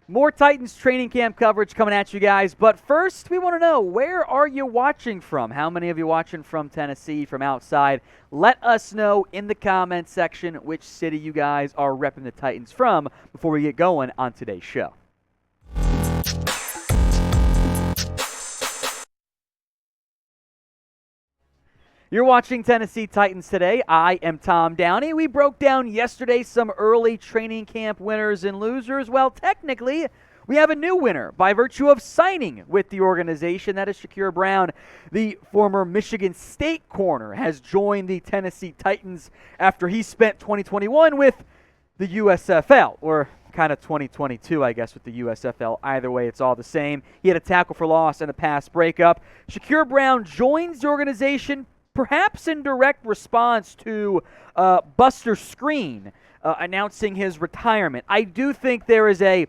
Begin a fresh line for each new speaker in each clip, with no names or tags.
More Titans training camp coverage coming at you guys, but first we want to know, where are you watching from? How many of you watching from Tennessee, from outside? Let us know in the comments section which city you guys are repping the Titans from before we get going on today's show. You're watching Tennessee Titans Today. I am Tom Downey. We broke down yesterday some early training camp winners and losers. Well, technically, we have a new winner by virtue of signing with the organization. That is Shakur Brown, the former Michigan State corner, has joined the Tennessee Titans after he spent 2021 with the USFL, or kind of 2022, I guess, with the USFL. Either way, it's all the same. He had a tackle for loss and a pass breakup. Shakur Brown joins the organization perhaps in direct response to Buster Skrine announcing his retirement. I do think there is a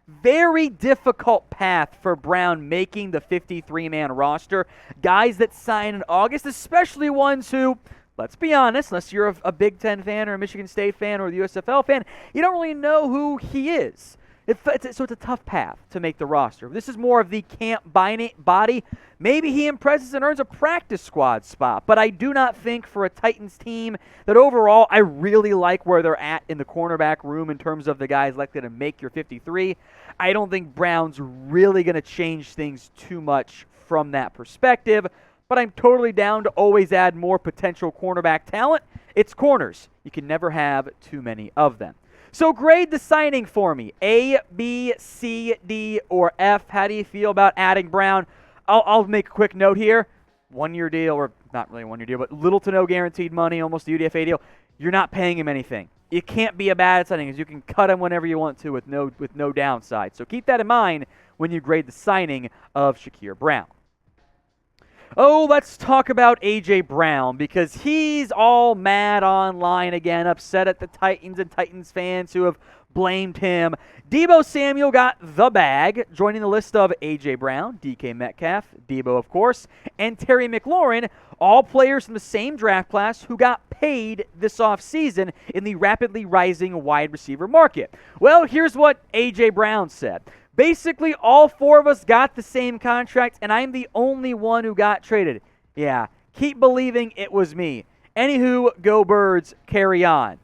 very difficult path for Brown making the 53-man roster. Guys that sign in August, especially ones who, let's be honest, unless you're a Big Ten fan or a Michigan State fan or the USFL fan, you don't really know who he is. So it's a tough path to make the roster. This is more of the camp body. Maybe he impresses and earns a practice squad spot, but I do not think for a Titans team that overall I really like where they're at in the cornerback room in terms of the guys likely to make your 53. I don't think Brown's really going to change things too much from that perspective, but I'm totally down to always add more potential cornerback talent. It's corners. You can never have too many of them. So grade the signing for me. A, B, C, D, or F. How do you feel about adding Brown? I'll make a quick note here. 1-year deal, or not really a 1-year deal, but little to no guaranteed money, almost a UDFA deal. You're not paying him anything. It can't be a bad signing because you can cut him whenever you want to with no downside. So keep that in mind when you grade the signing of Shakur Brown. Oh, let's talk about A.J. Brown because he's all mad online again, upset at the Titans and Titans fans who have blamed him. Deebo Samuel got the bag, joining the list of A.J. Brown, DK Metcalf, Deebo, of course, and Terry McLaurin, all players from the same draft class who got paid this offseason in the rapidly rising wide receiver market. Well, here's what A.J. Brown said. Basically, all four of us got the same contract, and I'm the only one who got traded. Yeah, keep believing it was me. Anywho, go Birds, carry on.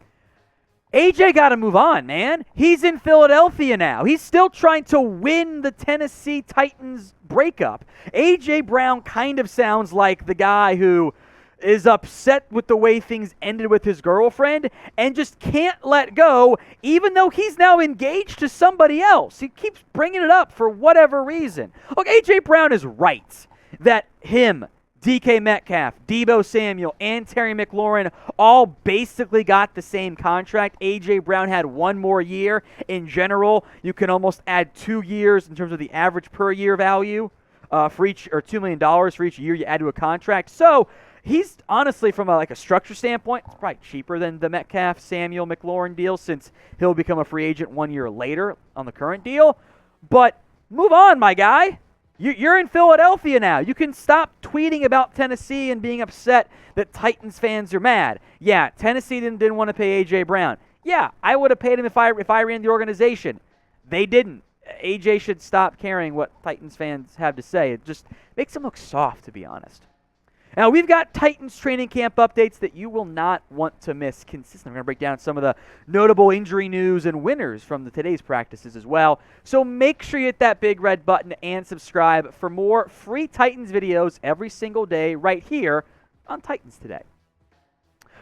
AJ got to move on, man. He's in Philadelphia now. He's still trying to win the Tennessee Titans breakup. AJ Brown kind of sounds like the guy who is upset with the way things ended with his girlfriend and just can't let go, even though he's now engaged to somebody else. He keeps bringing it up for whatever reason. Look, A.J. Brown is right that him, DK Metcalf, Deebo Samuel, and Terry McLaurin all basically got the same contract. A.J. Brown had one more year. In general, you can almost add 2 years in terms of the average per year value for each, or $2 million for each year you add to a contract. So he's honestly, from a structure standpoint, it's probably cheaper than the Metcalf, Samuel, McLaurin deal since he'll become a free agent 1 year later on the current deal. But move on, my guy. You're in Philadelphia now. You can stop tweeting about Tennessee and being upset that Titans fans are mad. Yeah, Tennessee didn't want to pay A.J. Brown. Yeah, I would have paid him if I ran the organization. They didn't. A.J. should stop caring what Titans fans have to say. It just makes him look soft, to be honest. Now, we've got Titans training camp updates that you will not want to miss consistently. We're going to break down some of the notable injury news and winners from today's practices as well. So make sure you hit that big red button and subscribe for more free Titans videos every single day right here on Titans Today.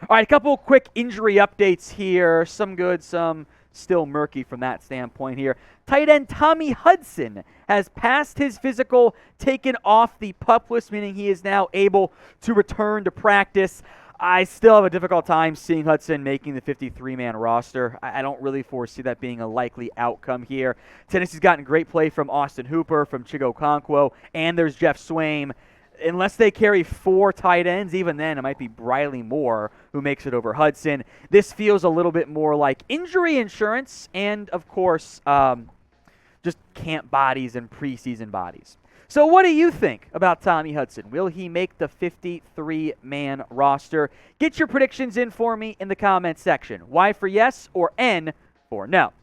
All right, a couple quick injury updates here. Some good, some still murky from that standpoint here. Tight end Tommy Hudson has passed his physical, taken off the PUP list, meaning he is now able to return to practice. I still have a difficult time seeing Hudson making the 53-man roster. I don't really foresee that being a likely outcome here. Tennessee's gotten great play from Austin Hooper, from Chigo Okonkwo, and there's Jeff Swaim. Unless they carry 4 tight ends, even then it might be Briley Moore who makes it over Hudson. This feels a little bit more like injury insurance and, of course, just camp bodies and preseason bodies. So what do you think about Tommy Hudson? Will he make the 53-man roster? Get your predictions in for me in the comments section. Y for yes or N for no.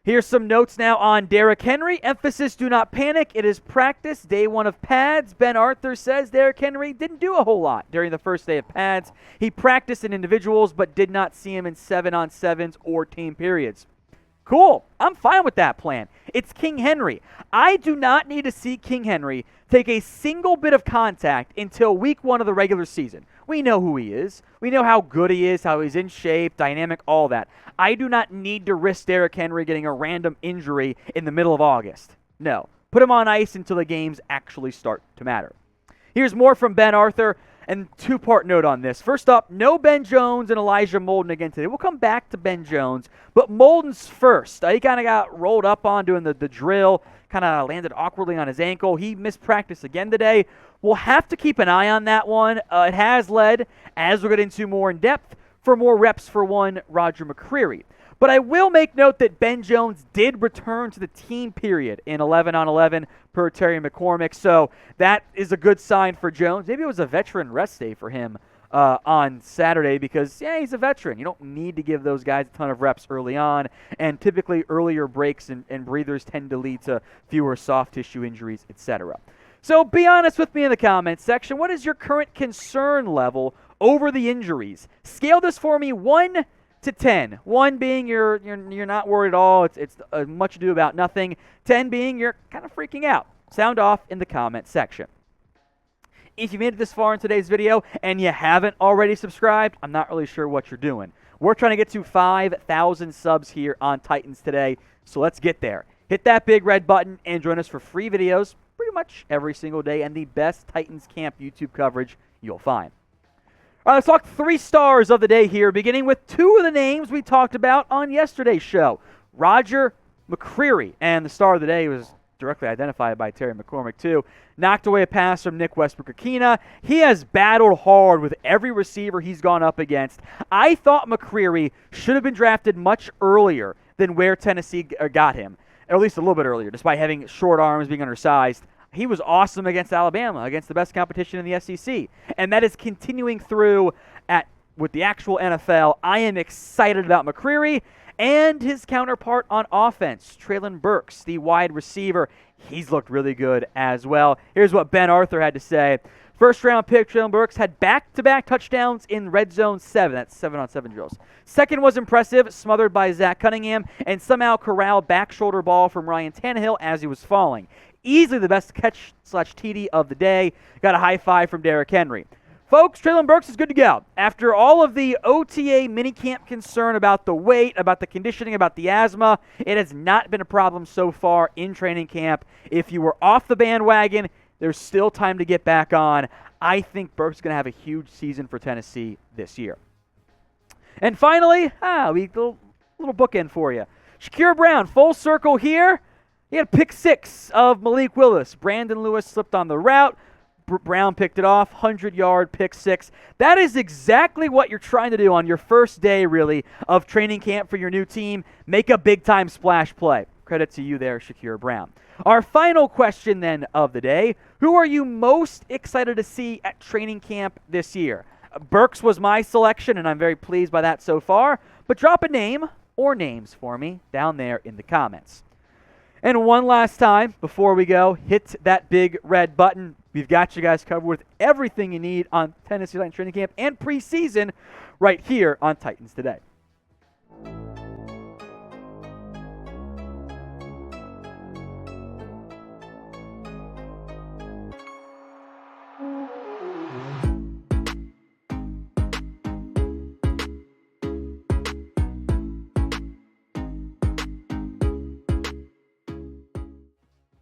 Here's some notes now on Derrick Henry. Emphasis, do not panic. It is practice, day one of pads. Ben Arthur says Derrick Henry didn't do a whole lot during the first day of pads. He practiced in individuals, but did not see him in 7-on-7s or team periods. Cool. I'm fine with that plan. It's King Henry. I do not need to see King Henry take a single bit of contact until week 1 of the regular season. We know who he is. We know how good he is, how he's in shape, dynamic, all that. I do not need to risk Derrick Henry getting a random injury in the middle of August. No. Put him on ice until the games actually start to matter. Here's more from Ben Arthur, and two-part note on this. First up, no Ben Jones and Elijah Molden again today. We'll come back to Ben Jones, but Molden's first. He kind of got rolled up on doing the drill, kind of landed awkwardly on his ankle. He missed practice again today. We'll have to keep an eye on that one. It has led, as we'll get into more in depth, for more reps for one Roger McCreary. But I will make note that Ben Jones did return to the team period in 11-on-11 per Terry McCormick, so that is a good sign for Jones. Maybe it was a veteran rest day for him on Saturday because, he's a veteran. You don't need to give those guys a ton of reps early on, and typically earlier breaks and breathers tend to lead to fewer soft tissue injuries, etc. So be honest with me in the comments section. What is your current concern level over the injuries? Scale this for me 1 to 10. 1 being you're not worried at all. It's much ado about nothing. 10 being you're kind of freaking out. Sound off in the comment section. If you made it this far in today's video and you haven't already subscribed, I'm not really sure what you're doing. We're trying to get to 5,000 subs here on Titans today, so let's get there. Hit that big red button and join us for free videos pretty much every single day and the best Titans camp YouTube coverage you'll find. All right, let's talk 3 stars of the day here, beginning with 2 of the names we talked about on yesterday's show. Roger McCreary, and the star of the day was directly identified by Terry McCormick too. Knocked away a pass from Nick Westbrook-Akina. He has battled hard with every receiver he's gone up against. I thought McCreary should have been drafted much earlier than where Tennessee got him, or at least a little bit earlier, despite having short arms, being undersized. He was awesome against Alabama, against the best competition in the SEC. And that is continuing through with the actual NFL. I am excited about McCreary and his counterpart on offense, Treylon Burks, the wide receiver. He's looked really good as well. Here's what Ben Arthur had to say. First-round pick, Treylon Burks, had back-to-back touchdowns in Red Zone 7. That's 7-on-7 drills. Second was impressive, smothered by Zach Cunningham, and somehow corralled back shoulder ball from Ryan Tannehill as he was falling. Easily the best catch/TD of the day. Got a high five from Derrick Henry. Folks, Treylon Burks is good to go. After all of the OTA minicamp concern about the weight, about the conditioning, about the asthma, it has not been a problem so far in training camp. If you were off the bandwagon, there's still time to get back on. I think Burks is going to have a huge season for Tennessee this year. And finally, little bookend for you. Shakur Brown, full circle here. He had a pick 6 of Malik Willis. Brandon Lewis slipped on the route. Brown picked it off, 100-yard pick 6. That is exactly what you're trying to do on your first day, really, of training camp for your new team. Make a big-time splash play. Credit to you there, Shakur Brown. Our final question, then, of the day. Who are you most excited to see at training camp this year? Burks was my selection, and I'm very pleased by that so far. But drop a name or names for me down there in the comments. And one last time before we go, hit that big red button. We've got you guys covered with everything you need on Tennessee Titans training camp and preseason right here on Titans Today.